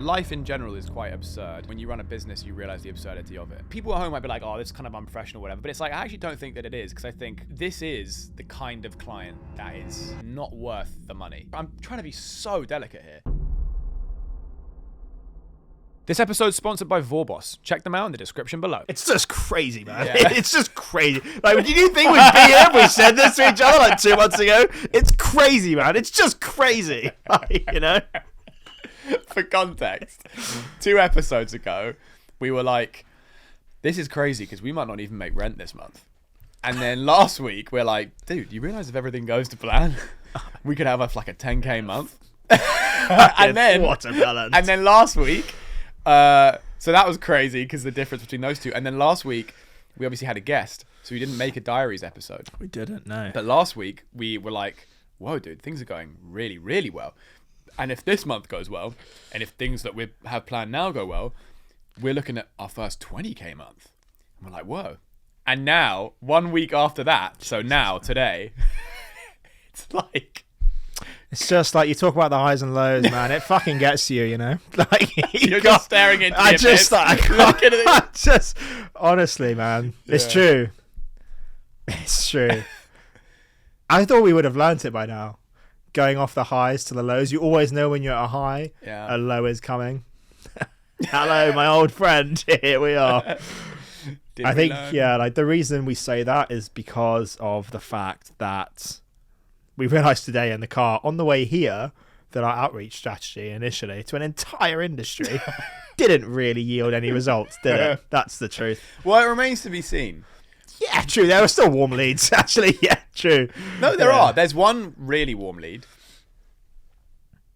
life in general is quite absurd. When you run a business, you realize the absurdity of it. People at home might be like, oh, this is kind of unprofessional or whatever, but it's like, I actually don't think that it is, because I think this is the kind of client that is not worth the money. I'm trying to be so delicate here. This episode is sponsored by Vorbos. Check them out in the description below. It's just crazy, man. Yeah. It's just crazy. Like, did you think we'd be here if we said this to each other like 2 months ago? It's crazy, man. It's just crazy. Like, you know? For context, 2 episodes ago, we were like, this is crazy because we might not even make rent this month. And then last week, we're like, dude, you realize if everything goes to plan, we could have like a 10K month. and then watermelon. And then last week, so that was crazy because the difference between those two. And then last week, we obviously had a guest, so we didn't make a diaries episode. We didn't, no. But last week, we were like, whoa, dude, things are going really, really well. And if this month goes well, and if things that we have planned now go well, we're looking at our first 20K month. And we're like, whoa. And now, 1 week after that, so now, today, it's like... It's just like, you talk about the highs and lows, man. It fucking gets you, you know? Like, You're just staring into the abyss. I just, honestly, man, it's true. It's true. I thought we would have learnt it by now. Going off the highs to the lows. You always know when you're at a high, a low is coming. Hello, my old friend. Here we are. I think, like the reason we say that is because of the fact that we realised today in the car on the way here that our outreach strategy initially to an entire industry didn't really yield any results, did it? That's the truth. Well, it remains to be seen. Yeah, true. There were still warm leads, actually. Yeah, true. No, there are. There's one really warm lead.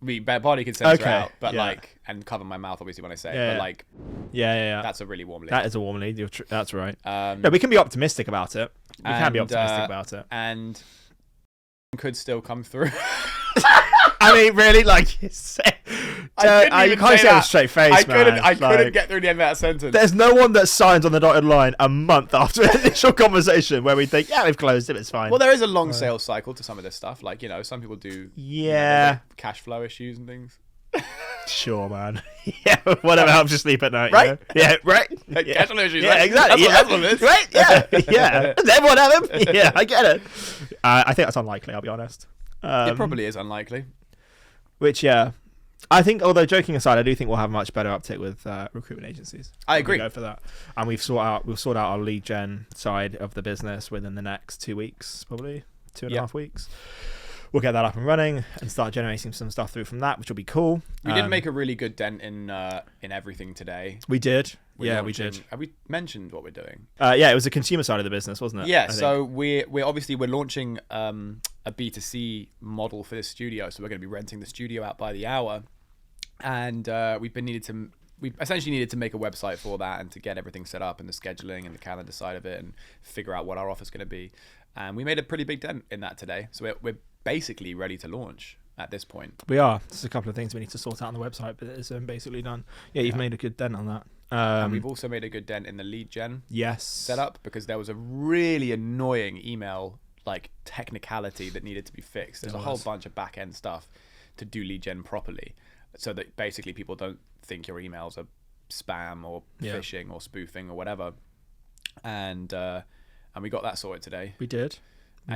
Body can censor out, but like, and cover my mouth obviously when I say it, but like, that's a really warm lead. That is a warm lead. That's right. No, we can be optimistic about it. We can be optimistic about it, and could still come through. I mean, really, like you say, you can't say it with a straight face, I couldn't get through the end of that sentence. There's no one that signs on the dotted line a month after an initial conversation where we think, yeah, we've closed it, it's fine. Well, there is a long sales cycle to some of this stuff. Like, you know, some people do cash flow issues and things. Sure, man. Yeah, whatever helps you sleep at night. Right? You know? Yeah, right. Cash flow issues. Yeah, right? exactly. That's what it is. Right? Yeah. Does everyone have them? Yeah, I get it. I think that's unlikely, I'll be honest. It probably is unlikely. Which, I think, although joking aside, I do think we'll have much better uptake with recruitment agencies. I agree. Go for that. And we'll sort out our lead gen side of the business within the next 2 weeks, probably 2.5 weeks. We'll get that up and running and start generating some stuff through from that, which will be cool. We did make a really good dent in everything today. We did. We did. Have we mentioned what we're doing? Yeah, it was the consumer side of the business, wasn't it? Yeah, so we're launching a B2C model for this studio. So we're going to be renting the studio out by the hour. And we essentially needed to make a website for that and to get everything set up and the scheduling and the calendar side of it and figure out what our offer's going to be. And we made a pretty big dent in that today. So we're basically ready to launch at this point. We are. There's a couple of things we need to sort out on the website, but it's basically done. Yeah, you've made a good dent on that. And we've also made a good dent in the lead gen setup because there was a really annoying email like technicality that needed to be fixed. There's a whole bunch of back end stuff to do lead gen properly, so that basically people don't think your emails are spam or phishing or spoofing or whatever. And we got that sorted today. We did.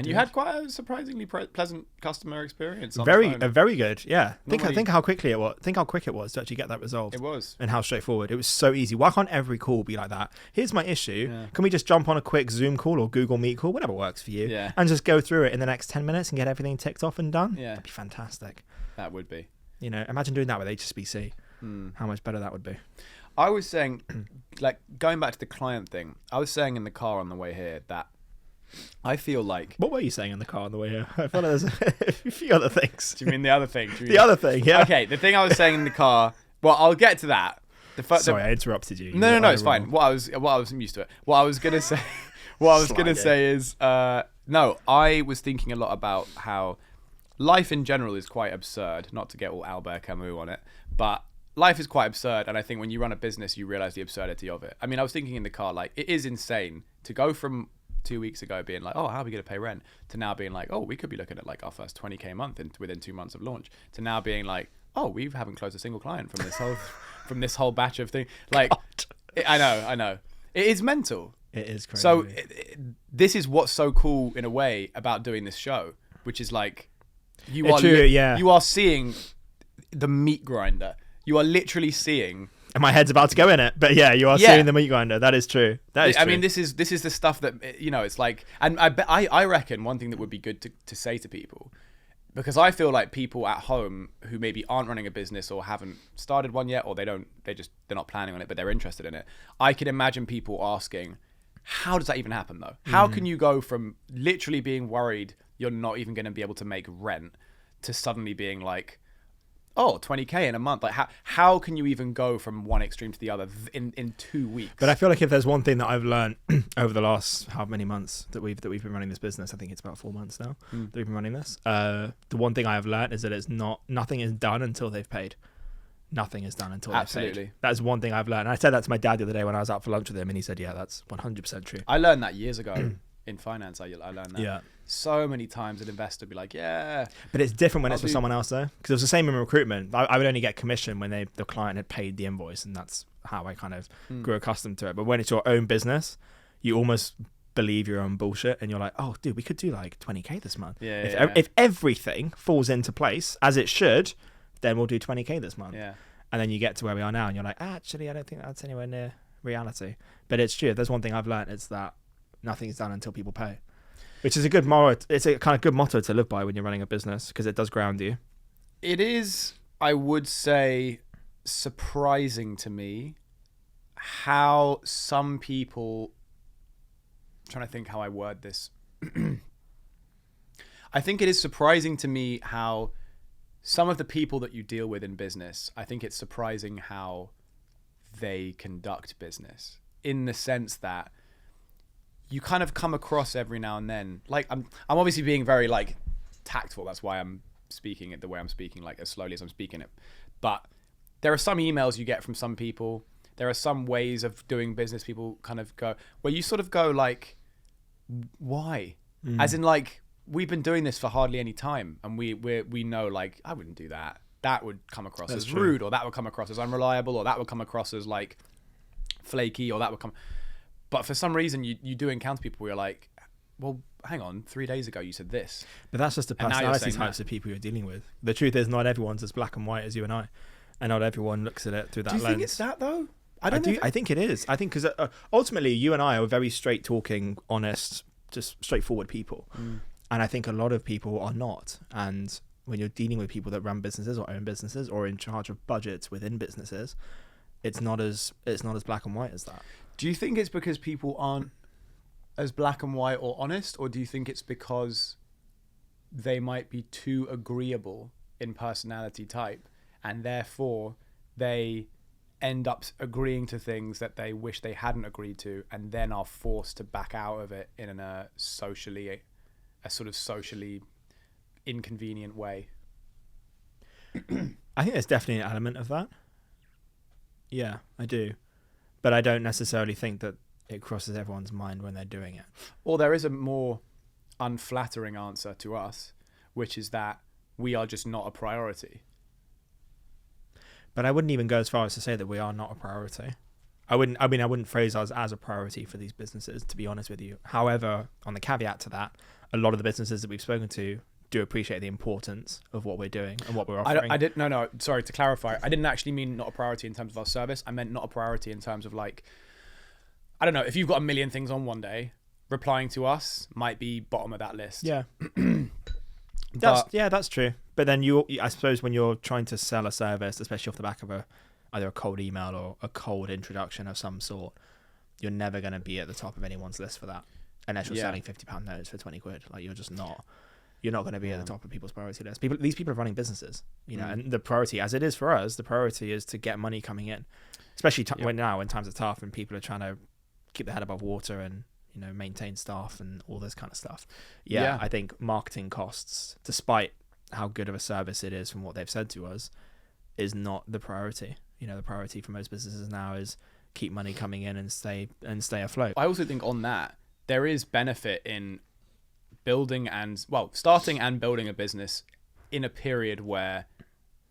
You had quite a surprisingly pleasant customer experience. Very good. Yeah. Think how quickly it was. Think how quick it was to actually get that resolved. It was. And how straightforward. It was so easy. Why can't every call be like that? Here's my issue. Yeah. Can we just jump on a quick Zoom call or Google Meet call, whatever works for you, and just go through it in the next 10 minutes and get everything ticked off and done? Yeah. That'd be fantastic. That would be. You know, imagine doing that with HSBC. How much better that would be. I was saying, like, going back to the client thing, I was saying in the car on the way here that I feel like... What were you saying in the car on the way here? I felt like there's a few other things. Do you mean the other thing? The other thing, yeah. Okay, the thing I was saying in the car... Well, I'll get to that. Sorry, I interrupted you. No, it's fine. What I was used to it. What I was gonna say... is... No, I was thinking a lot about how life in general is quite absurd. Not to get all Albert Camus on it, but... Life is quite absurd, and I think when you run a business, you realize the absurdity of it. I mean, I was thinking in the car, like, it is insane to go from 2 weeks ago being like, oh, how are we going to pay rent, to now being like, oh, we could be looking at like our first 20K month within 2 months of launch, to now being like, oh, we haven't closed a single client from this whole batch of thing. Like, I know, it is mental. It is crazy. So this is what's so cool in a way about doing this show, which is like you are seeing the meat grinder. You are literally seeing. And my head's about to go in it, but yeah, you are seeing the meat grinder. That is true. I mean, this is the stuff that it's like, and I reckon one thing that would be good to say to people, because I feel like people at home who maybe aren't running a business or haven't started one yet, or they're not planning on it, but they're interested in it. I can imagine people asking, how does that even happen though? How can you go from literally being worried you're not even going to be able to make rent to suddenly being like, oh, 20k in a month? Like how can you even go from one extreme to the other in 2 weeks? But I feel like if there's one thing that I've learned over the last how many months that we've been running this business, I think it's about 4 months now that we've been running this. The one thing I have learned is that nothing is done until they've paid. Nothing is done until they've paid. That's one thing I've learned. And I said that to my dad the other day when I was out for lunch with him, and he said, yeah, that's 100% true. I learned that years ago in finance. I learned that. Yeah. So many times an investor would be like, yeah. But it's different when it's for someone else though. Because it was the same in recruitment. I would only get commission when the client had paid the invoice, and that's how I kind of grew accustomed to it. But when it's your own business, you almost believe your own bullshit, and you're like, oh dude, we could do like 20k this month. If everything falls into place as it should, then we'll do 20k this month. Yeah. And then you get to where we are now, and you're like, actually, I don't think that's anywhere near reality. But it's true. If there's one thing I've learned, it's that nothing is done until people pay. Which is a good motto. It's a kind of good motto to live by when you're running a business, because it does ground you. It is, I would say, surprising to me how some people. I'm trying to think how I word this. I think it is surprising to me how some of the people that you deal with in business, I think it's surprising how they conduct business, in the sense that you kind of come across every now and then, like I'm obviously being very like tactful. That's why I'm speaking it the way I'm speaking, like as slowly as I'm speaking it. But there are some emails you get from some people. There are some ways of doing business people kind of go, where you sort of go like, why? As in like, we've been doing this for hardly any time, and we know like, I wouldn't do that. That would come across as rude, or that would come across as unreliable, or that would come across as like flaky, or that would come. But for some reason, you do encounter people where you're like, well, hang on, 3 days ago you said this. But that's just the personality types of people you're dealing with. The truth is, not everyone's as black and white as you and I, and not everyone looks at it through that lens. Do you think it's that though? I think it is. I think because ultimately, you and I are very straight talking, honest, just straightforward people, and I think a lot of people are not. And when you're dealing with people that run businesses or own businesses or in charge of budgets within businesses, it's not as black and white as that. Do you think it's because people aren't as black and white or honest, or do you think it's because they might be too agreeable in personality type, and therefore they end up agreeing to things that they wish they hadn't agreed to, and then are forced to back out of it in a sort of socially inconvenient way? I think there's definitely an element of that. Yeah, I do. But I don't necessarily think that it crosses everyone's mind when they're doing it. Or there is a more unflattering answer to us, which is that we are just not a priority. But I wouldn't even go as far as to say that we are not a priority. I wouldn't phrase us as a priority for these businesses, to be honest with you. However, on the caveat to that, a lot of the businesses that we've spoken to do appreciate the importance of what we're doing and what we're offering. No, sorry, to clarify, I didn't actually mean not a priority in terms of our service. I meant not a priority in terms of like, I don't know, if you've got a million things on one day, replying to us might be bottom of that list. Yeah. That's true. But then I suppose when you're trying to sell a service, especially off the back of either a cold email or a cold introduction of some sort, you're never going to be at the top of anyone's list for that, unless you're selling £50 notes for 20 quid. Like, you're just not. You're not going to be at the top of people's priority list. These people are running businesses, and the priority, as it is for us, the priority is to get money coming in, especially when times are tough and people are trying to keep their head above water and maintain staff and all this kind of stuff. Yeah, I think marketing costs, despite how good of a service it is from what they've said to us, is not the priority. The priority for most businesses now is keep money coming in and stay afloat. I also think on that there is benefit in starting and building a business in a period where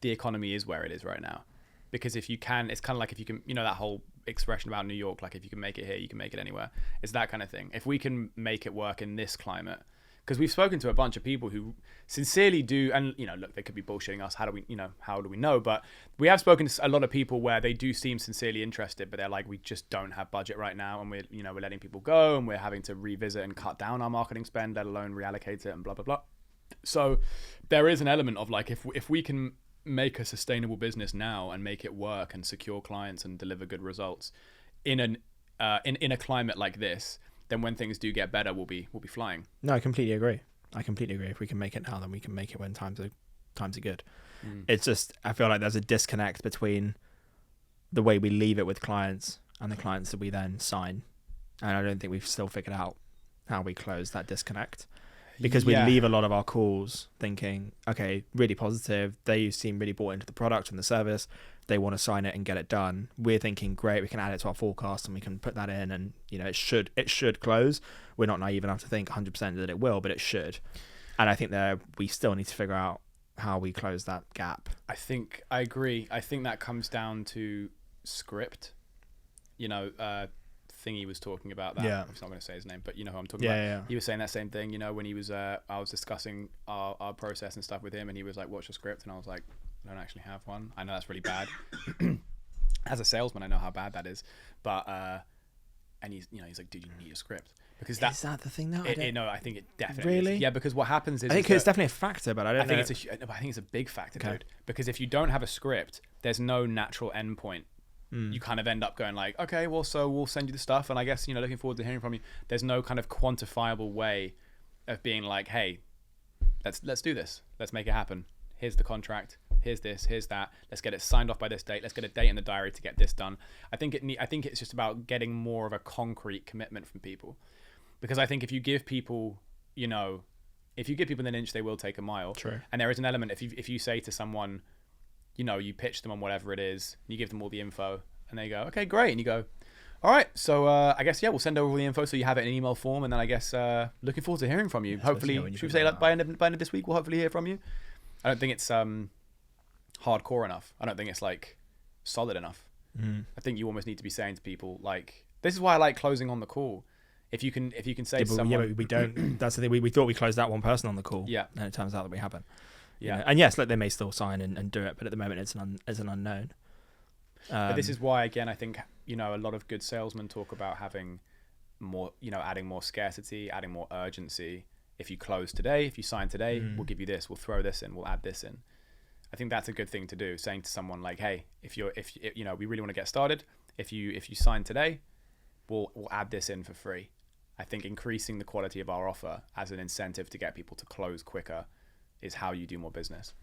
the economy is where it is right now. Because if you can, it's kind of like if you can, that whole expression about New York, like if you can make it here, you can make it anywhere. It's that kind of thing. If we can make it work in this climate, because we've spoken to a bunch of people who sincerely do, and look, they could be bullshitting us. How do we know? But we have spoken to a lot of people where they do seem sincerely interested, but they're like, we just don't have budget right now, and we're letting people go, and we're having to revisit and cut down our marketing spend, let alone reallocate it, and blah blah blah. So there is an element of like, if we can make a sustainable business now and make it work and secure clients and deliver good results in a climate like this, then when things do get better, we'll be flying. No, I completely agree. If we can make it now, then we can make it when times are good. It's just, I feel like there's a disconnect between the way we leave it with clients and the clients that we then sign, and I don't think we've still figured out how we close that disconnect. Because we leave a lot of our calls thinking, okay, really positive. They seem really bought into the product and the service. They want to sign it and get it done. We're thinking, great, we can add it to our forecast and we can put that in, and it should close. We're not naive enough to think 100% that it will, but it should. And I think we still need to figure out how we close that gap. I agree. I think that comes down to script. Thingy was talking about that. Yeah. I'm not going to say his name, but you know who I'm talking about. Yeah. He was saying that same thing, when he was, I was discussing our process and stuff with him, and he was like, what's your script? And I was like, I don't actually have one. I know that's really bad. As a salesman, I know how bad that is. But, and he's like, dude, you need a script. Because is that the thing now? No, I think it definitely really is. Yeah, because what happens is... I think it's definitely a factor, but I don't know. I think it's a big factor, dude. Because if you don't have a script, there's no natural endpoint. You kind of end up going like, okay, well, so we'll send you the stuff, and I guess looking forward to hearing from you. There's no kind of quantifiable way of being like, hey, let's do this, let's make it happen. Here's the contract, here's this, here's that, let's get it signed off by this date, let's get a date in the diary to get this done. I think it's just about getting more of a concrete commitment from people, because I think if you give people an inch, they will take a mile. True. And there is an element, if you say to someone, you pitch them on whatever it is, you give them all the info, and they go, okay, great. And you go, all right, so I guess, we'll send over all the info so you have it in email form, and then I guess looking forward to hearing from you. Hopefully, should we say like by end of this week, we'll hopefully hear from you? I don't think it's hardcore enough. I don't think it's like solid enough. I think you almost need to be saying to people like, this is why I like closing on the call. If you can say to someone... but we don't. That's the thing. We thought we closed that one person on the call. Yeah. And it turns out that we haven't. Yeah. And yes, they may still sign and do it, but at the moment it's an unknown. But this is why, again, I think, a lot of good salesmen talk about having more, adding more scarcity, adding more urgency. If you close today, if you sign today, we'll give you this, we'll throw this in, we'll add this in. I think that's a good thing to do, saying to someone like, hey, if we really want to get started, if you sign today, we'll add this in for free. I think increasing the quality of our offer as an incentive to get people to close quicker is how you do more business.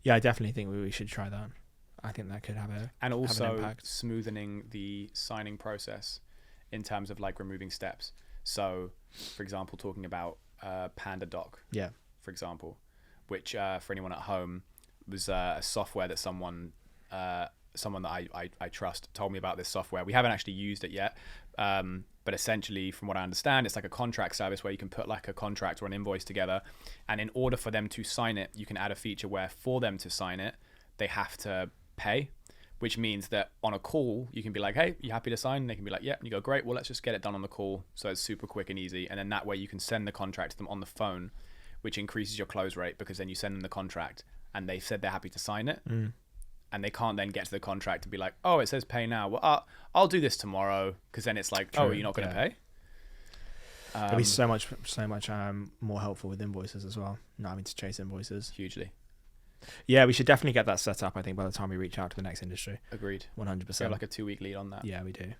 Yeah, I definitely think we should try that. I think that could have and also have an impact. Smoothening the signing process in terms of like removing steps. So, for example, talking about Panda Doc, for example, which for anyone at home was a software that someone that I trust told me about. This software, we haven't actually used it yet, but essentially, from what I understand, it's like a contract service where you can put like a contract or an invoice together, and in order for them to sign it, you can add a feature where for them to sign it, they have to pay, which means that on a call, you can be like, hey, you happy to sign? And they can be like, yeah. And you go, great, well, let's just get it done on the call. So it's super quick and easy. And then that way you can send the contract to them on the phone, which increases your close rate, because then you send them the contract and they've said they're happy to sign it. And they can't then get to the contract and be like, oh, it says pay now. Well, I'll do this tomorrow, because then it's like, oh, you're not going to pay? It'll be so much more helpful with invoices as well. Not having to chase invoices. Hugely. Yeah, we should definitely get that set up, I think, by the time we reach out to the next industry. Agreed. 100%. We have like a 2-week lead on that. Yeah, we do.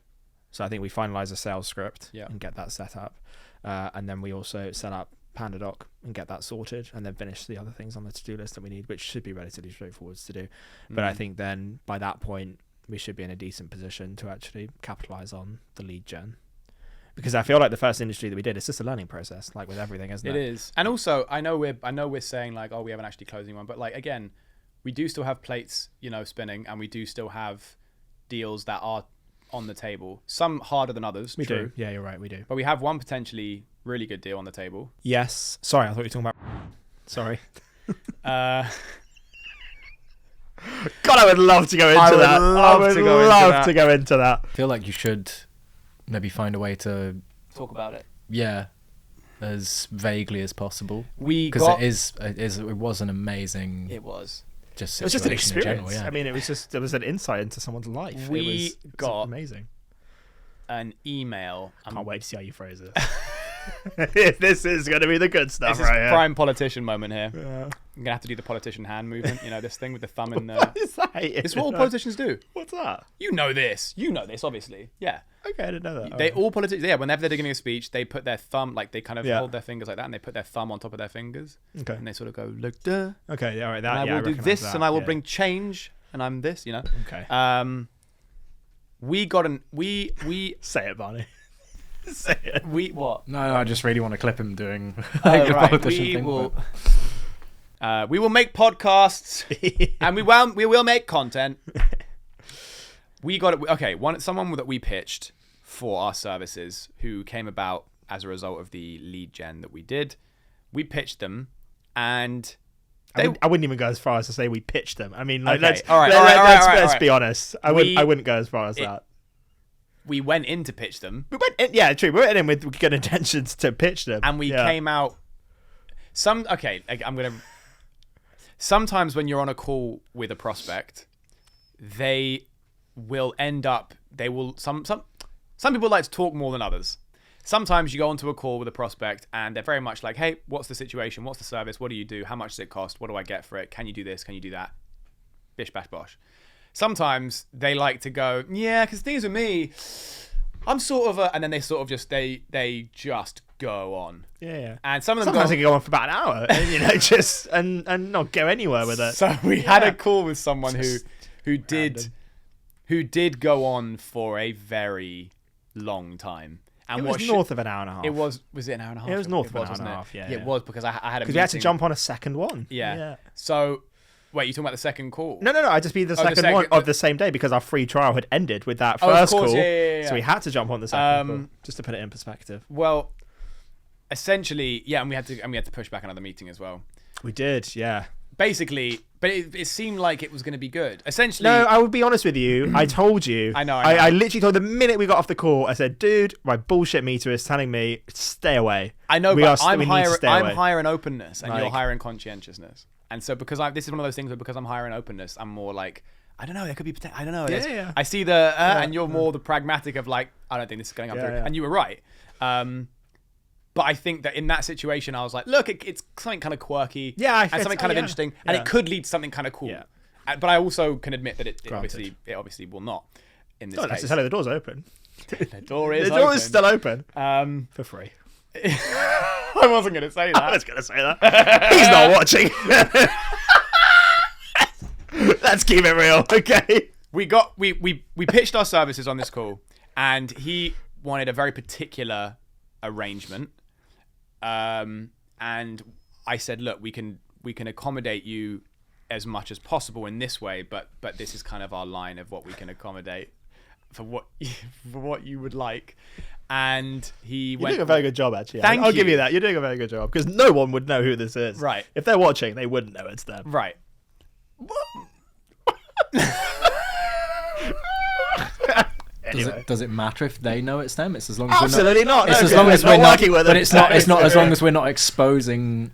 So I think we finalise a sales script and get that set up. And then we also set up PandaDoc and get that sorted, and then finish the other things on the to-do list that we need, which should be relatively straightforward to do. But I think then by that point, we should be in a decent position to actually capitalise on the lead gen. Because I feel like the first industry that we did, it's just a learning process, like with everything, isn't it? It is. And also, I know we're saying like, oh, we haven't actually closed anyone, but like, again, we do still have plates, spinning, and we do still have deals that are on the table. Some harder than others. We true. do. Yeah, you're right. We do. But we have one potentially really good deal on the table. Yes. Sorry, I thought you were talking about... Sorry. God, I would love to go into that. I would love to go into that. I feel like you should maybe find a way to Talk about it. Yeah, as vaguely as possible. Because it was an amazing. It was. It was just an experience. General, yeah. I mean, it was an insight into someone's life. It was amazing. An email. I can't wait to see how you phrase it. This is going to be the good stuff, this right? Is prime politician moment here. Yeah. I'm gonna have to do the politician hand movement. You know this thing with the thumb in the. What is that? It's what all politicians do. What's that? You know this. obviously. Yeah. Okay, I didn't know that. They all politicians. Yeah, whenever they're giving a speech, they put their thumb, like they kind of Yeah. hold their fingers like that, and they put their thumb on top of their fingers, Okay. and they sort of go like, "Duh." Okay. All right. And That. I Yeah, will do recognise this, that, and I will yeah. bring change, and I'm this. You know. Okay. We got an we Say it, Barney. Say it. we what? No, I just really want to clip him doing Oh, the right. politician We thing. will. We will make podcasts, and we will make content. We got it. Okay, someone that we pitched for our services, who came about as a result of the lead gen that we did. We pitched them, and I wouldn't even go as far as to say we pitched them. I mean, like, Okay, let's all right. let's be honest. I wouldn't go as far as that. we went in to pitch them, We went in, yeah, true. We went in with good intentions to pitch them, and we came out. Sometimes when you're on a call with a prospect, they will end up. They will some people like to talk more than others. Sometimes you go onto a call with a prospect and they're very much like, "Hey, what's the situation? What's the service? What do you do? How much does it cost? What do I get for it? Can you do this? Can you do that?" Bish bash bosh. Sometimes they like to go, "Yeah, because things with me, I'm sort of a," and then they sort of just they just go on. Yeah. And some of them Sometimes they can go on for about an hour, and, just and not go anywhere with it. So we had a call with someone who did go on for a very long time. And It was north of an hour and a half. It was it an hour and a half? It was north of an hour and a wasn't it? half, yeah, It yeah. was because I had a meeting. Because we had to jump on a second one. Yeah. So, wait, you talking about the second call? No. I'd just be the second one of the same day because our free trial had ended with that Oh, of first course, call. yeah. So we had to jump on the second call, just to put it in perspective. Well, essentially, yeah, and we had to push back another meeting as well. We did, yeah. Basically, but it seemed like it was going to be good. Essentially, No, I would be honest with you. I told you. I know. I literally told the minute we got off the call, I said, dude, my bullshit meter is telling me, stay away. I know, we but we need to stay away. I'm higher in openness, and you're Like- higher in conscientiousness. And so because this is one of those things where because I'm higher in openness, I'm more like, I don't know, there could be I don't know. Yeah. I see the and you're more the pragmatic of like, I don't think this is going up through. Yeah. And you were right. But I think that in that situation, I was like, look, it's something kind of quirky, Yeah, and something kind of interesting, and Yeah. it could lead to something kind of cool. Yeah. But I also can admit that it Granted. obviously will not. In this Not case, necessarily. The door's open. the door is The door open. is still open. For free. I wasn't going to say that. I was going to say that. He's not watching. Let's keep it real, okay? We pitched our services on this call, and he wanted a very particular arrangement. And I said, look, we can accommodate you as much as possible in this way, but this is kind of our line of what we can accommodate for what you would like. And You're doing a very good job, actually. Thank I'll give you. you that. You're doing a very good job because no one would know who this is. Right. If they're watching, they wouldn't know it's them. Right. Anyway. Does it matter if they know it's them? It's as long as Absolutely not. It's No, as long as we're we're not working with them. But it's not as long as we're not exposing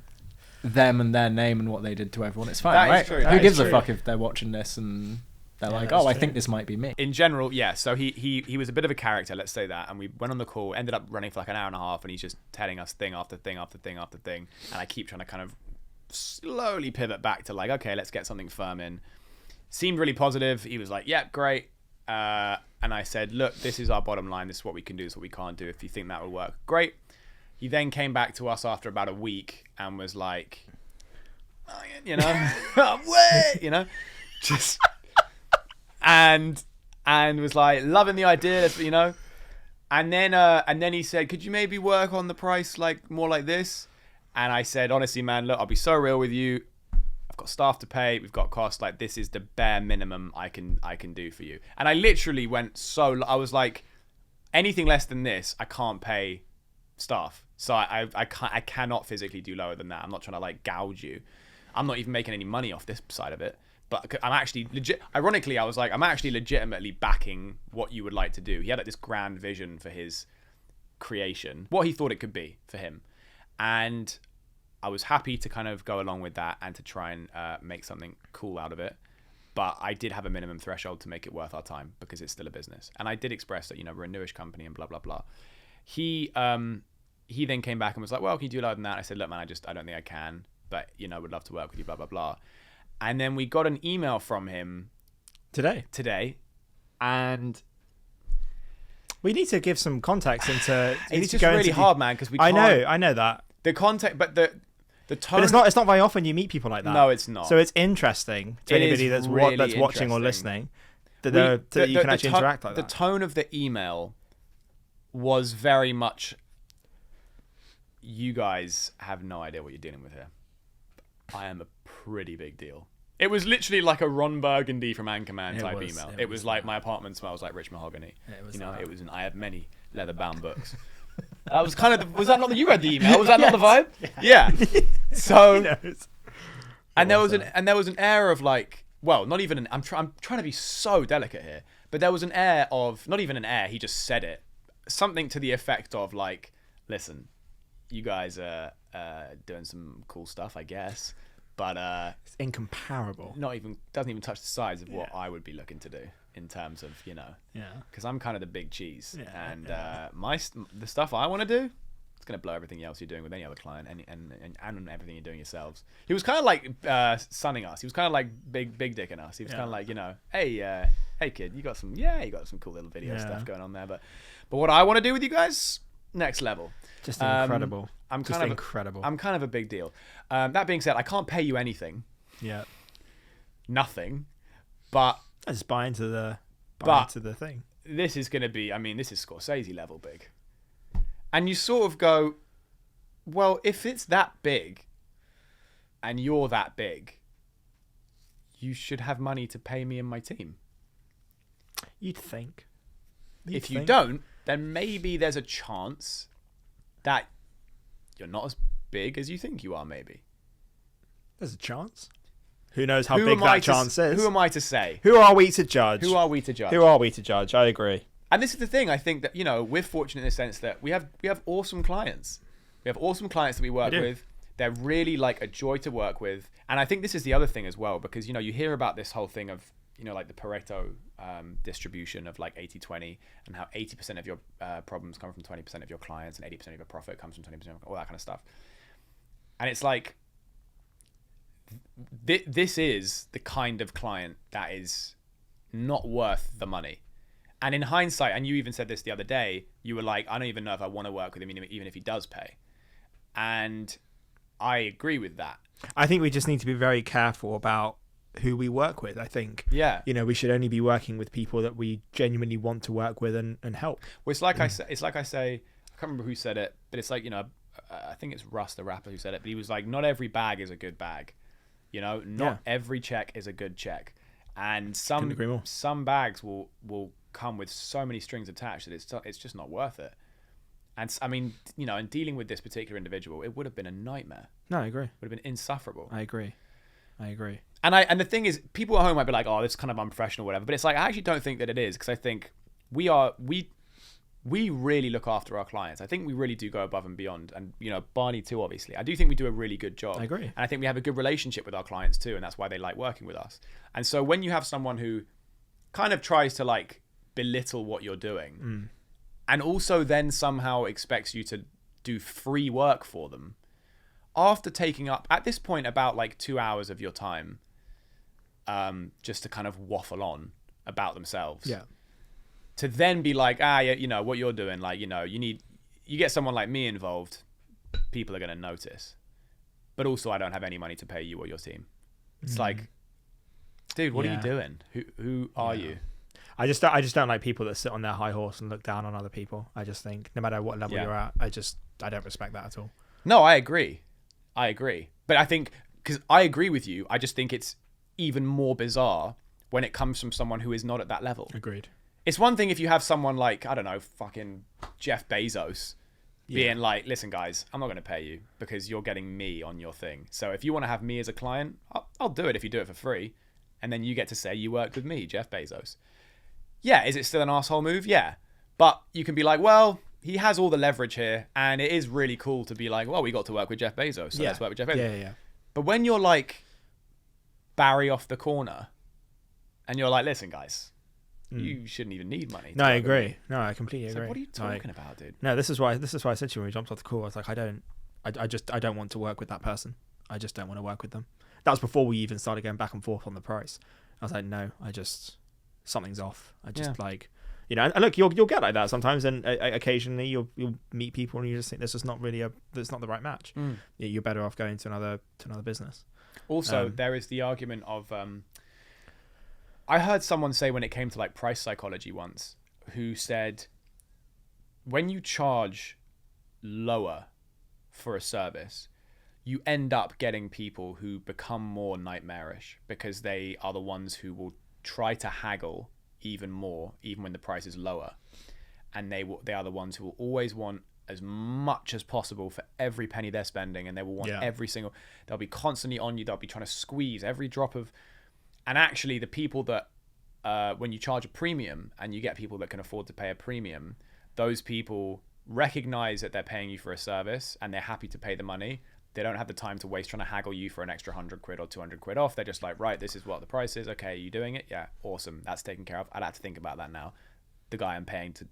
them and their name and what they did to everyone. It's fine, That is right? true. That Who is gives a true. fuck if they're watching this and they're like, that's oh, I true. think this might be me. In general, yeah. So he was a bit of a character, let's say that. And we went on the call, ended up running for like an hour and a half, and he's just telling us thing after thing after thing after thing. And I keep trying to kind of slowly pivot back to like, okay, let's get something firm in. Seemed really positive. He was like, yeah, great. And I said, look, this is our bottom line. This is what we can do. This is what we can't do. If you think that will work, great. He then came back to us after about a week and was like, oh, you know, wait, you know, just and was like loving the idea, you know. And then he said, could you maybe work on the price like more like this? And I said, honestly, man, look, I'll be so real with you. I've got staff to pay. We've got costs. Like, this is the bare minimum I can do for you. And I literally went I was like, anything less than this, I can't pay staff. So I cannot physically do lower than that. I'm not trying to like gouge you. I'm not even making any money off this side of it. but I'm actually legit. Ironically, I was like, I'm actually legitimately backing what you would like to do. He had like this grand vision for his creation, what he thought it could be for him, and I was happy to kind of go along with that and to try and make something cool out of it. But I did have a minimum threshold to make it worth our time because it's still a business. And I did express that, we're a newish company and blah, blah, blah. He then came back and was like, well, can you do lower than that? I said, look, man, I don't think I can, but, would love to work with you, blah, blah, blah. And then we got an email from him today. And we need to give some context into... it's just really hard, man, because we can't... I know that. The context, but the tone... But it's not very often you meet people like that. No, it's not. So it's interesting to anybody that's watching or listening that you can actually interact like that. The tone of the email was very much, you guys have no idea what you're dealing with here. I am a pretty big deal. It was literally like a Ron Burgundy from Anchorman type email. It was like, my apartment smells like rich mahogany. I have many leather-bound books. That was kind of was that not that you read the email? Was that not the vibe? Yeah. So, and there was an air of like, well, not even I'm trying to be so delicate here, but there was an air of, not even an air, he just said it, something to the effect of like, listen, you guys are doing some cool stuff, I guess, but it's incomparable. Doesn't even touch the size of what I would be looking to do in terms of, because I'm kind of the big cheese, and the stuff I want to do, it's going to blow everything else you're doing with any other client and everything you're doing yourselves. He was kind of like sunning us. He was kind of like big dicking us. He was kind of like, hey kid, you got some cool little video stuff going on there, but what I want to do with you guys, next level. Just incredible. I'm kind of a big deal. That being said, I can't pay you anything. Yeah. Nothing. But I just buy into the thing. This is going to be, this is Scorsese level big. And you sort of go, well, if it's that big and you're that big, you should have money to pay me and my team. You'd think. If you don't, then maybe there's a chance that you're not as big as you think you are, maybe. There's a chance. Who knows how big that chance is? Who am I to say? Who are we to judge? I agree. And this is the thing. I think that, we're fortunate in the sense that we have awesome clients. We have awesome clients that we work with. They're really like a joy to work with. And I think this is the other thing as well, because, you hear about this whole thing of, like the Pareto distribution of like 80-20 and how 80% of your problems come from 20% of your clients and 80% of your profit comes from 20%, all that kind of stuff. And it's like, this is the kind of client that is not worth the money. And in hindsight, and you even said this the other day, you were like, I don't even know if I want to work with him, even if he does pay. And I agree with that. I think we just need to be very careful about who we work with. I think, we should only be working with people that we genuinely want to work with and help. Well, it's like I say, I can't remember who said it, but it's like, I think it's Russ the rapper who said it, but he was like, not every bag is a good bag. Not every check is a good check. And some bags will come with so many strings attached that it's just not worth it. And in dealing with this particular individual, it would have been a nightmare. No, I agree. It would have been insufferable. I agree. And the thing is, people at home might be like, oh, this is kind of unprofessional or whatever, but it's like, I actually don't think that it is, because I think we really look after our clients. I think we really do go above and beyond. And, Barney too, obviously. I do think we do a really good job. I agree. And I think we have a good relationship with our clients too, and that's why they like working with us. And so when you have someone who kind of tries to like belittle what you're doing and also then somehow expects you to do free work for them after taking up, at this point, about like 2 hours of your time just to kind of waffle on about themselves. Yeah. To then be like, what you're doing, like, you get someone like me involved, people are going to notice. But also, I don't have any money to pay you or your team. It's like, dude, what are you doing? Who are you? I just don't like people that sit on their high horse and look down on other people. I just think no matter what level you're at, I don't respect that at all. No, I agree. But I think, because I agree with you, I just think it's even more bizarre when it comes from someone who is not at that level. Agreed. It's one thing if you have someone like, I don't know, fucking Jeff Bezos being like, listen, guys, I'm not going to pay you because you're getting me on your thing. So if you want to have me as a client, I'll do it if you do it for free. and then you get to say you worked with me, Jeff Bezos. Yeah, is it still an asshole move? Yeah. But you can be like, well, he has all the leverage here, and it is really cool to be like, well, we got to work with Jeff Bezos, so let's work with Jeff Bezos. Yeah. But when you're like Barry off the corner, and you're like, listen, guys, you shouldn't even need money. No, I agree. No, I completely agree. Like, what are you talking about, dude? No, this is why I said to you when we jumped off the call. I was like, I don't want to work with that person. I just don't want to work with them. That was before we even started going back and forth on the price. I was like, no, something's off. I just like, you know, and look, you'll get like that sometimes, and occasionally you'll meet people and you just think this is not the right match. Yeah, you're better off going to another business. Also, there is the argument of, I heard someone say when it came to like price psychology once, who said, when you charge lower for a service, you end up getting people who become more nightmarish because they are the ones who will try to haggle even more, even when the price is lower. And they are the ones who will always want as much as possible for every penny they're spending, and they will want they'll be constantly on you. They'll be trying to squeeze every drop of, and actually the people that, when you charge a premium and you get people that can afford to pay a premium, those people recognize that they're paying you for a service and they're happy to pay the money. They don't have the time to waste trying to haggle you for an extra 100 quid or 200 quid off. They're just like, right, this is what the price is. Okay, are you doing it? Yeah, awesome. That's taken care of. I'd have to think about that now. The guy I'm paying to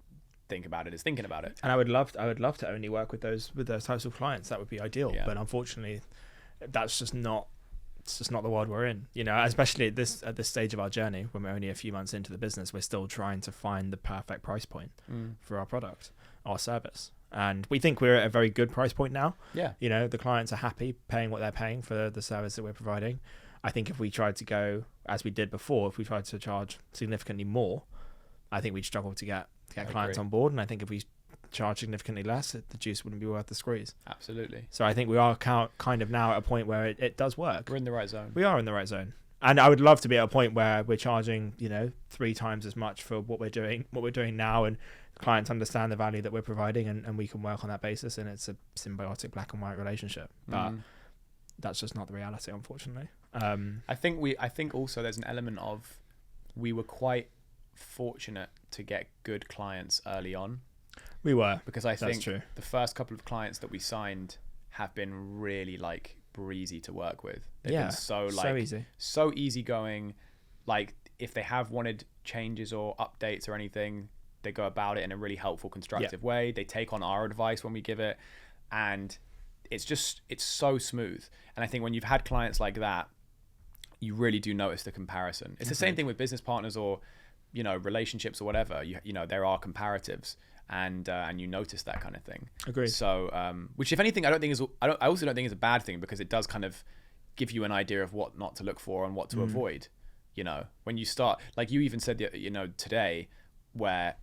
think about it is thinking about it. And I would love to only work with those types of clients. That would be ideal. Yeah. But unfortunately, that's just not. It's just not the world we're in. You know, especially at this stage of our journey, when we're only a few months into the business, we're still trying to find the perfect price point for our product, our service. And we think we're at a very good price point now. Yeah. You know, the clients are happy paying what they're paying for the service that we're providing. I think if we tried to go as we did before, if we tried to charge significantly more, I think we'd struggle to get clients on board. And I think if we charge significantly less, the juice wouldn't be worth the squeeze. Absolutely. So I think we are kind of now at a point where it does work. We're in the right zone. We are in the right zone. And I would love to be at a point where we're charging, 3 times as much for what we're doing now, and clients understand the value that we're providing, and we can work on that basis, and it's a symbiotic black and white relationship. But that's just not the reality, unfortunately. I think also there's an element of, we were quite fortunate to get good clients early on. We were, because I think the first couple of clients that we signed have been really like breezy to work with. They've been so easygoing. Like, if they have wanted changes or updates or anything, they go about it in a really helpful, constructive way. They take on our advice when we give it, and it's so smooth. And I think when you've had clients like that, you really do notice the comparison. It's the same thing with business partners or, relationships or whatever. You know, there are comparatives. And you notice that kind of thing. Agreed. So, which, if anything, I also don't think is a bad thing, because it does kind of give you an idea of what not to look for and what to avoid. You know, when you start, like you even said, today, where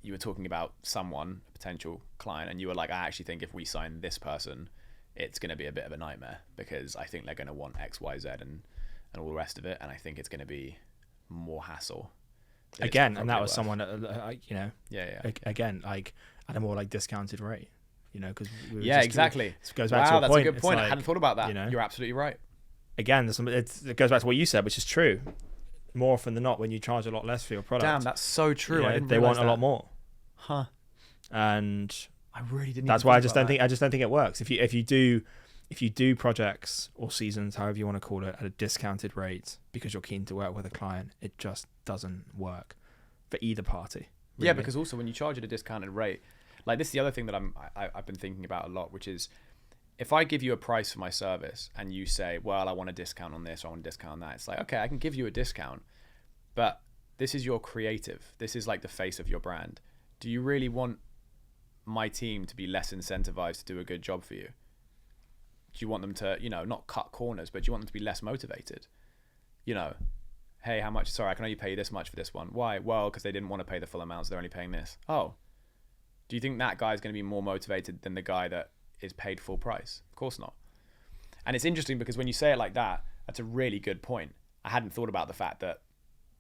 you were talking about someone, a potential client, and you were like, I actually think if we sign this person, it's going to be a bit of a nightmare, because I think they're going to want X, Y, Z, and all the rest of it, and I think it's going to be more hassle. Again, and that was someone, again, like at a more like discounted rate, because exactly. It goes back to a that's point. A good point. Like, I hadn't thought about that. You're absolutely right. Again, it goes back to what you said, which is true. More often than not, when you charge a lot less for your product, damn, that's so true. They want a lot more, huh? And I really didn't. That's why I just don't think it works. If you do projects or seasons, however you want to call it, at a discounted rate because you're keen to work with a client, it just doesn't work for either party. Really. Yeah, because also when you charge at a discounted rate, like, this is the other thing that I've been thinking about a lot, which is, if I give you a price for my service and you say, well, I want a discount on this, or I want a discount on that, it's like, okay, I can give you a discount, but this is your creative. This is like the face of your brand. Do you really want my team to be less incentivized to do a good job for you? Do you want them to, not cut corners, but do you want them to be less motivated? Hey, how much? Sorry, I can only pay you this much for this one. Why? Well, because they didn't want to pay the full amount, so they're only paying this. Oh, do you think that guy's going to be more motivated than the guy that is paid full price? Of course not. And it's interesting, because when you say it like that, that's a really good point. I hadn't thought about the fact that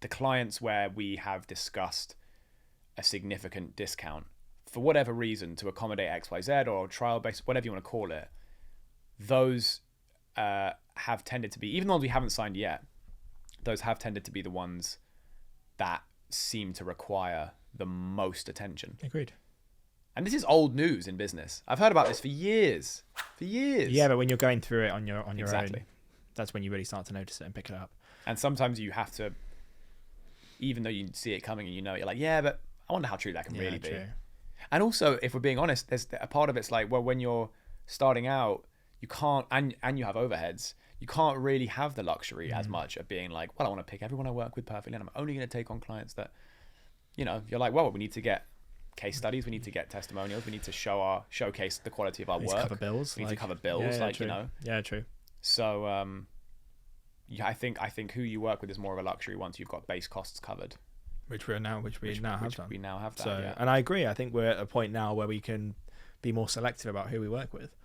the clients where we have discussed a significant discount for whatever reason to accommodate XYZ or trial based, whatever you want to call it, those have tended to be, even though we haven't signed yet, those have tended to be the ones that seem to require the most attention. Agreed. And this is old news in business. I've heard about this for years. Yeah, but when you're going through it on your Exactly. own, that's when you really start to notice it and pick it up. And sometimes you have to, even though you see it coming and you know it, you're like, yeah, but I wonder how true that can really be. True. And also, if we're being honest, there's a part of it's like, well, when you're starting out, you can't, and you have overheads, you can't really have the luxury as much of being like, well, I want to pick everyone I work with perfectly, and I'm only going to take on clients that, you know, you're like, well, we need to get case studies, we need to get testimonials, we need to showcase the quality of our work. Cover bills. We need to cover bills, true. you know. Yeah, true. So, yeah, I think who you work with is more of a luxury once you've got base costs covered. Which we now have done. We now have that. So, yeah. and I agree. I think we're at a point now where we can be more selective about who we work with.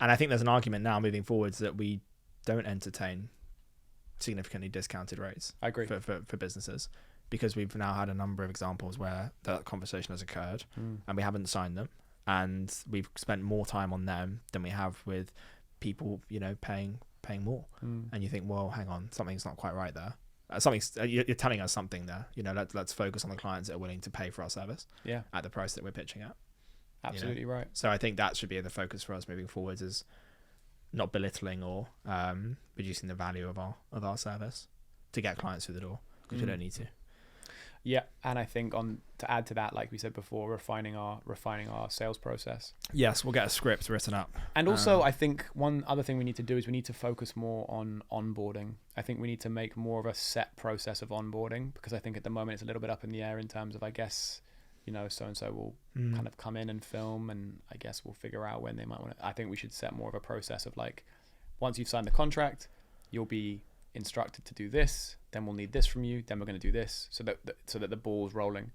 And I think there's an argument now moving forwards that we don't entertain significantly discounted rates. I agree. For businesses, because we've now had a number of examples where that conversation has occurred and we haven't signed them, and we've spent more time on them than we have with people, you know, paying more. And you think, well, hang on, something's not quite right there. You're telling us something there. You know, let's focus on the clients that are willing to pay for our service. Yeah. At the price that we're pitching at. Absolutely right. So I think that should be the focus for us moving forwards, is not belittling or reducing the value of our service to get clients through the door, because we don't need to. Yeah, and I think to add to that, like we said before, refining our sales process. Yes, we'll get a script written up. And also, I think one other thing we need to do is we need to focus more on onboarding. I think we need to make more of a set process of onboarding, because I think at the moment it's a little bit up in the air in terms of, I guess, you know, so-and-so will kind of come in and film, and I guess we'll figure out when they might want to. I think we should set more of a process of like, once you've signed the contract, you'll be instructed to do this, then we'll need this from you, then we're going to do this, so that the ball's rolling.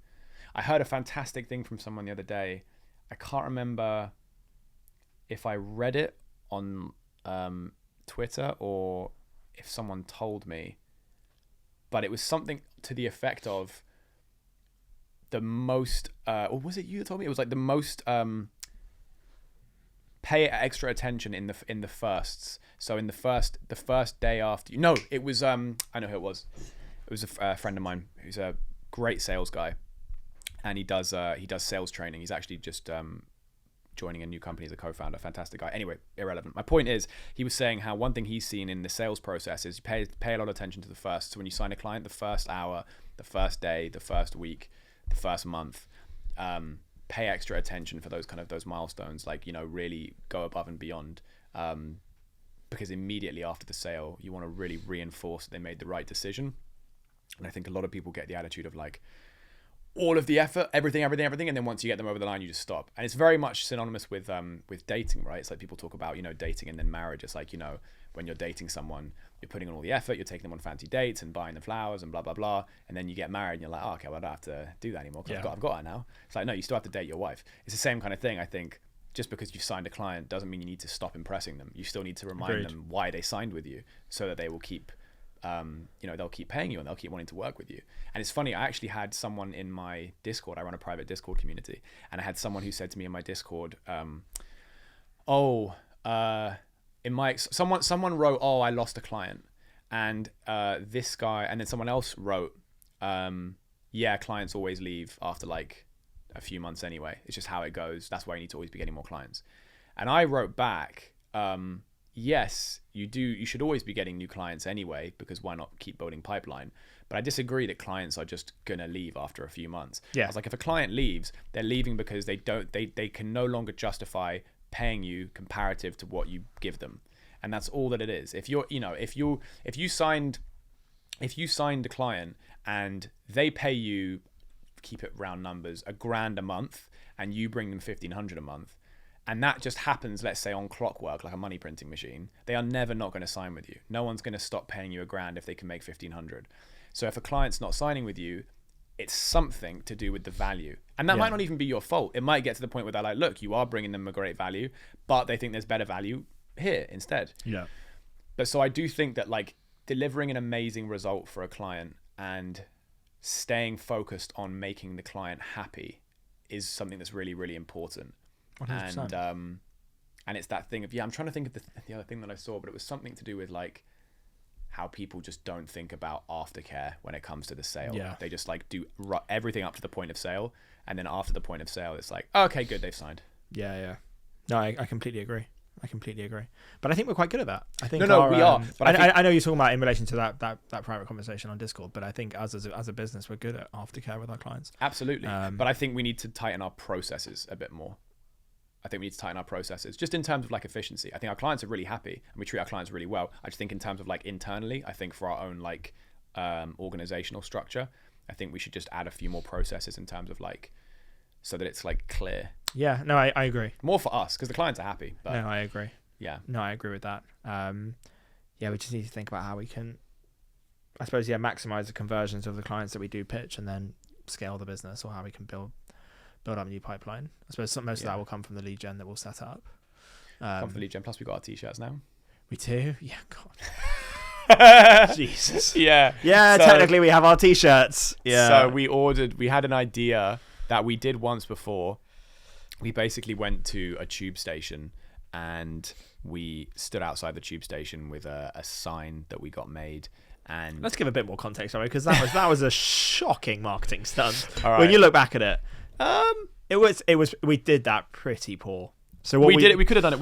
I heard a fantastic thing from someone the other day. I can't remember if I read it on Twitter or if someone told me, but it was something to the effect of the most or was it you that told me? It was like the most pay extra attention in the firsts. So in the first day after no, it was I know who it was. It was a friend of mine who's a great sales guy, and he does sales training. He's actually just joining a new company as a co-founder. Fantastic guy. Anyway, irrelevant. My point is, he was saying how one thing he's seen in the sales process is you pay a lot of attention to the first. So when you sign a client, the first hour, the first day, the first week, the first month, pay extra attention for those milestones, like, you know, really go above and beyond, because immediately after the sale you want to really reinforce that they made the right decision. And I think a lot of people get the attitude of like all of the effort, everything, and then once you get them over the line you just stop. And it's very much synonymous with dating, right? It's like people talk about, you know, dating and then marriage. It's like, you know, when you're dating someone, you're putting in all the effort, you're taking them on fancy dates and buying them flowers and blah blah blah, and then you get married and you're like, oh, okay, well, I don't have to do that anymore because I've got her now. It's like, no, you still have to date your wife. It's the same kind of thing. I think just because you've signed a client doesn't mean you need to stop impressing them. You still need to remind them why they signed with you, so that they will keep they'll keep paying you and they'll keep wanting to work with you. And it's funny, I actually had someone in my Discord, I run a private Discord community, and I had someone who said to me in my Discord, someone wrote, oh, I lost a client, and this guy, and then someone else wrote, yeah, clients always leave after like a few months anyway, it's just how it goes, that's why you need to always be getting more clients. And I wrote back, yes, you should always be getting new clients anyway, because why not keep building pipeline? But I disagree that clients are just gonna leave after a few months. I was like, if a client leaves, they're leaving because they can no longer justify paying you comparative to what you give them. And that's all that it is. If you signed a client and they pay you, keep it round numbers, $1,000 a month, and you bring them $1,500 a month, and that just happens, let's say, on clockwork, like a money printing machine, they are never not going to sign with you. No one's going to stop paying you $1,000 if they can make $1,500. So if a client's not signing with you, it's something to do with the value. And that might not even be your fault. It might get to the point where they're like, look, you are bringing them a great value, but they think there's better value here instead. Yeah. But so I do think that like delivering an amazing result for a client and staying focused on making the client happy is something that's really, really important. 100%. And it's that thing of, I'm trying to think of the other thing that I saw, but it was something to do with like how people just don't think about aftercare when it comes to the sale. Yeah. They just like do everything up to the point of sale, and then after the point of sale, it's like, okay, good, they've signed. Yeah. No, I completely agree. But I think we're quite good at that. I think we are. But I know you're talking about in relation to that private conversation on Discord, but I think as a business, we're good at aftercare with our clients. Absolutely. But I think we need to tighten our processes a bit more. Just in terms of like efficiency. I think our clients are really happy and we treat our clients really well. I just think in terms of like internally, I think for our own like organizational structure, I think we should just add a few more processes in terms of like, so that it's like clear. Yeah, no, I agree. More for us because the clients are happy. But no, I agree. Yeah. No, I agree with that. We just need to think about how we can, I suppose, maximize the conversions of the clients that we do pitch and then scale the business, or how we can build up a new pipeline. I suppose most of that will come from the lead gen that we'll set up. Come from the lead gen. Plus, we got our t-shirts now. We do? Yeah, God. Jesus. Yeah. Yeah, so, technically we have our t-shirts. Yeah. So we had an idea that we did once before. We basically went to a tube station and we stood outside the tube station with a sign that we got made. And let's give a bit more context, sorry, because that was a shocking marketing stunt. All right. When you look back at it, it was we did that pretty poor. So what we did it. We could have done it.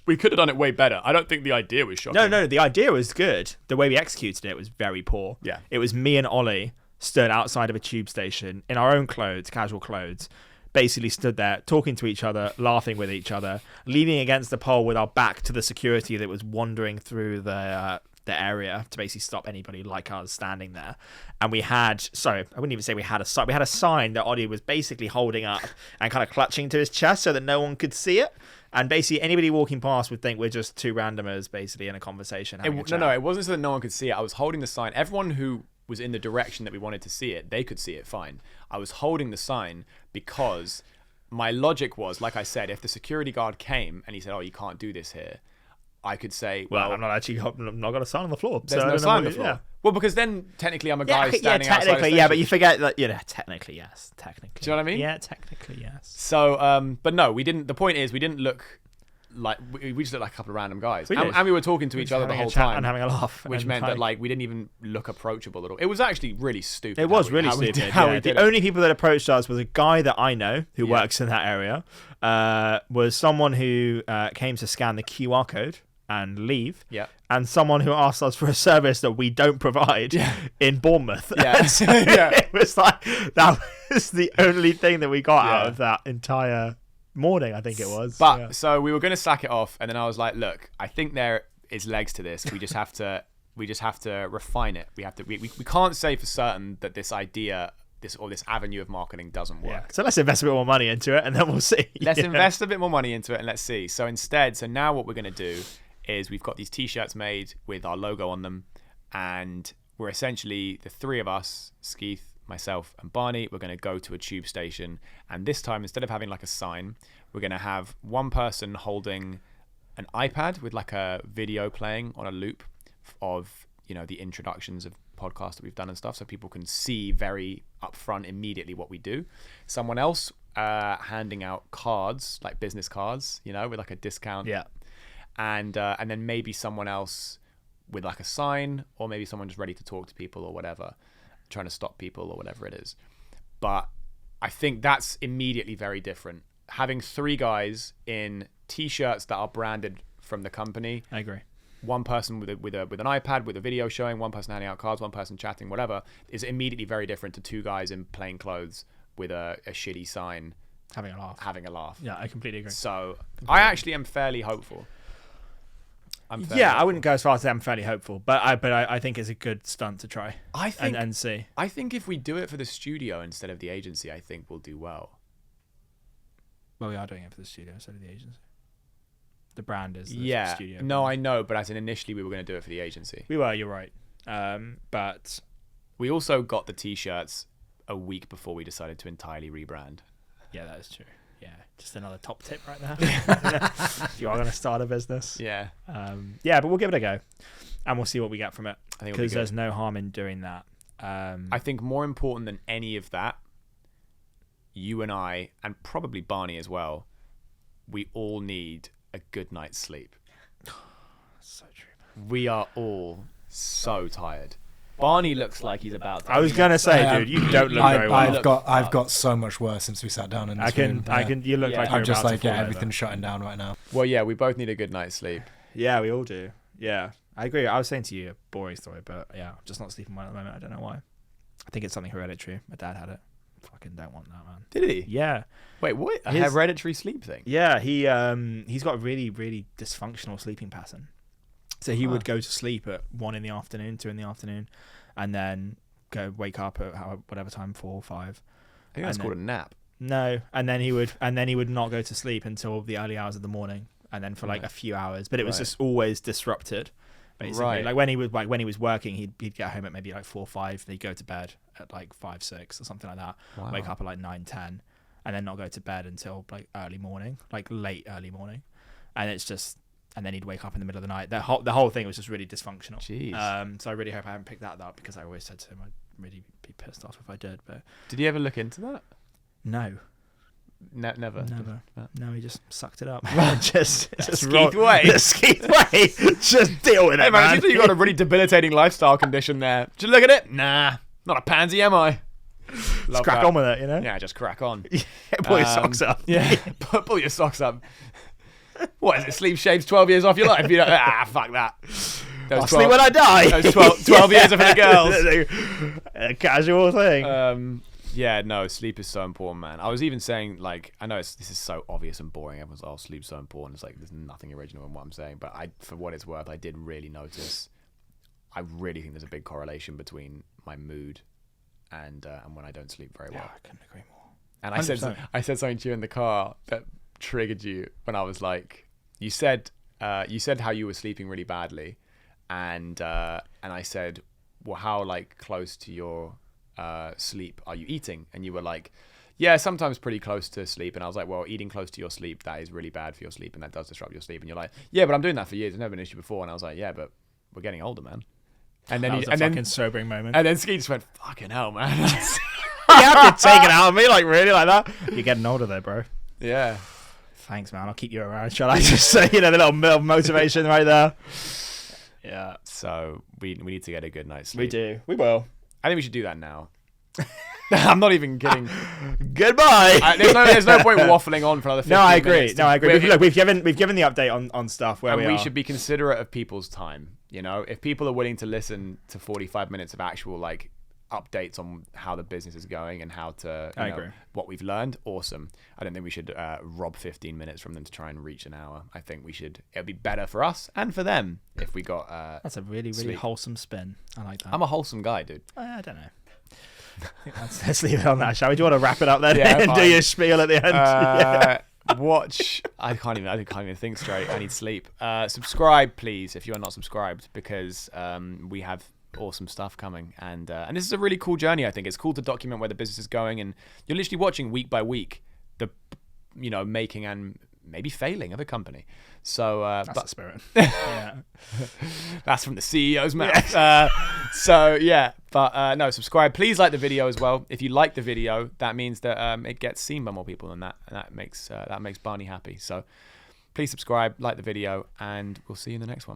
We could have done it way better. I don't think the idea was shocking. No, the idea was good. The way we executed it was very poor. Yeah. It was me and Ollie stood outside of a tube station in our own clothes, casual clothes, basically stood there talking to each other, laughing with each other, leaning against the pole with our back to the security that was wandering through the area to basically stop anybody like us standing there. And we had, I wouldn't even say we had a sign. We had a sign that Ollie was basically holding up and kind of clutching to his chest so that no one could see it. And basically anybody walking past would think we're just two randomers basically in a conversation. It wasn't so that no one could see it. I was holding the sign. Everyone who was in the direction that we wanted to see it, they could see it fine. I was holding the sign because my logic was, like I said, if the security guard came and he said, "Oh, you can't do this here," I could say, "Well, I'm not got a sign on the floor." There's no sign on the floor. Yeah. Well, because then technically I'm a guy standing outside. Technically, yeah, but you forget that. Yeah, technically, yes. Technically, do you know what I mean? Yeah, technically, yes. So, but no, we didn't. The point is, we didn't look like we just looked like a couple of random guys, and we were talking to each other the whole time and having a laugh, which meant that like we didn't even look approachable at all. It was actually really stupid. It was really stupid. The only people that approached us was a guy that I know who works in that area. Was someone who came to scan the QR code and leave. Yeah. And someone who asked us for a service that we don't provide in Bournemouth. Yeah. It was like that was the only thing that we got out of that entire morning, I think it was. But so we were going to sack it off, and then I was like, look, I think there is legs to this. We just have to refine it. We can't say for certain that this idea, this avenue of marketing doesn't work. Yeah. So let's invest a bit more money into it and then we'll see. Let's invest a bit more money into it and let's see. So now what we're going to do is we've got these t-shirts made with our logo on them, and we're essentially the three of us, Skeeth, myself and Barney, we're going to go to a tube station, and this time instead of having like a sign, we're going to have one person holding an iPad with like a video playing on a loop of the introductions of podcasts that we've done and stuff, so people can see very upfront immediately what we do. Someone else handing out cards, like business cards, with like a discount, and then maybe someone else with like a sign, or maybe someone just ready to talk to people or whatever, trying to stop people or whatever it is. But I think that's immediately very different. Having three guys in t-shirts that are branded from the company. I agree. One person with an iPad with a video showing, one person handing out cards, one person chatting, whatever, is immediately very different to two guys in plain clothes with a shitty sign having a laugh. Yeah, I completely agree. So I actually am fairly hopeful. I wouldn't go as far as to say I'm fairly hopeful, but I think it's a good stunt to try. And see. I think if we do it for the studio instead of the agency, I think we'll do well. Well, we are doing it for the studio instead of the agency. The brand is the studio. No, I know, but as in initially we were going to do it for the agency. We were, you're right. But we also got the t-shirts a week before we decided to entirely rebrand. Yeah, that is true. Yeah, just another top tip right there. If you are going to start a business. Yeah. But we'll give it a go, and we'll see what we get from it. Because there's no harm in doing that. I think more important than any of that, you and I, and probably Barney as well, we all need a good night's sleep. So true. We are all so tired. Barney looks like he's about to. I was gonna say, dude, you don't look very well. I've got so much worse since we sat down in this room. You look like you're I'm just about like, to fall over. everything's shutting down right now. Well, yeah, we both need a good night's sleep. Yeah, we all do. Yeah, I agree. I was saying to you a boring story, but yeah, I'm just not sleeping well at the moment. I don't know why. I think it's something hereditary. My dad had it. Fucking don't want that, man. Did he? Yeah. Wait, what? A hereditary sleep thing? Yeah, he's got a really, really dysfunctional sleeping pattern. So he would go to sleep at 1 in the afternoon, 2 in the afternoon, and then wake up at whatever time, 4 or 5. I think that's called a nap. No, and then he would not go to sleep until the early hours of the morning, and then for like a few hours. But it was just always disrupted. Basically, Right. like when he was working, he'd get home at maybe like 4 or 5. Then he'd go to bed at like 5, 6 or something like that. Wow. Wake up at like 9, 10, and then not go to bed until like early morning, like late early morning. And it's just, and then he'd wake up in the middle of the night. The whole thing was just really dysfunctional. Jeez. So I really hope I haven't picked that up, because I always said to him I'd really be pissed off if I did. But Did you ever look into that? no. Never. No, he just sucked it up. Just Skeeth way. The Skeeth way. Just deal with Hey it, man, it man. seems like you've got a really debilitating lifestyle condition there. Just look at it. Nah, not a pansy, am I? Just crack on with it, you know? Yeah, just crack on. Pull your socks up. Yeah, pull your socks up. What is it? Sleep shaves 12 years off your life? You know, fuck that. I'll sleep when I die. Those 12 years are for the girls. A casual thing. Yeah, no, sleep is so important, man. I was even saying, like, I know this is so obvious and boring. Everyone's like, oh, sleep's so important. It's like, there's nothing original in what I'm saying. But for what it's worth, I did really notice. I really think there's a big correlation between my mood and when I don't sleep very well. I couldn't agree more. And 100%. I said something to you in the car that triggered you when I was like, you said how you were sleeping really badly, and I said, well, how like close to your sleep are you eating? And you were like, yeah, sometimes pretty close to sleep. And I was like, well, eating close to your sleep, that is really bad for your sleep, and that does disrupt your sleep. And you're like, yeah, but I'm doing that for years. There's never been an issue before. And I was like, yeah, but we're getting older, man. And then That was a fucking sobering moment. And then Skeet just went, fucking hell, man. You have to take it out of me, like, really, like that. You're getting older though, bro. Yeah. Thanks, man. I'll keep you around. Shall I just say, the little motivation right there? Yeah. So we need to get a good night's sleep. We do. We will. I think we should do that now. I'm not even kidding. Goodbye. There's no point waffling on for another 15 No, I minutes. agree. We've given the update on stuff where and we are. should be considerate of people's time. You know, if people are willing to listen to 45 minutes of actual like updates on how the business is going and how to I agree. what we've learned, awesome. I don't think we should rob 15 minutes from them to try and reach an hour. I think it'd be better for us and for them if we got That's a really, really sleep. wholesome spin. I like that. I'm a wholesome guy, dude. I don't know. Let's leave it on that, shall we? Do you want to wrap it up then? Yeah, and do fine. your spiel at the end? Watch. I can't even think straight. I need sleep. Subscribe, please, if you are not subscribed, because we have awesome stuff coming, and this is a really cool journey. I think it's cool to document where the business is going, and you're literally watching week by week the making and maybe failing of a company. So That's the spirit. Yeah. that's from the CEO's mouth. No, subscribe. Please like the video as well. If you like the video, that means that it gets seen by more people than that, and that makes Barney happy. So please subscribe, like the video, and we'll see you in the next one.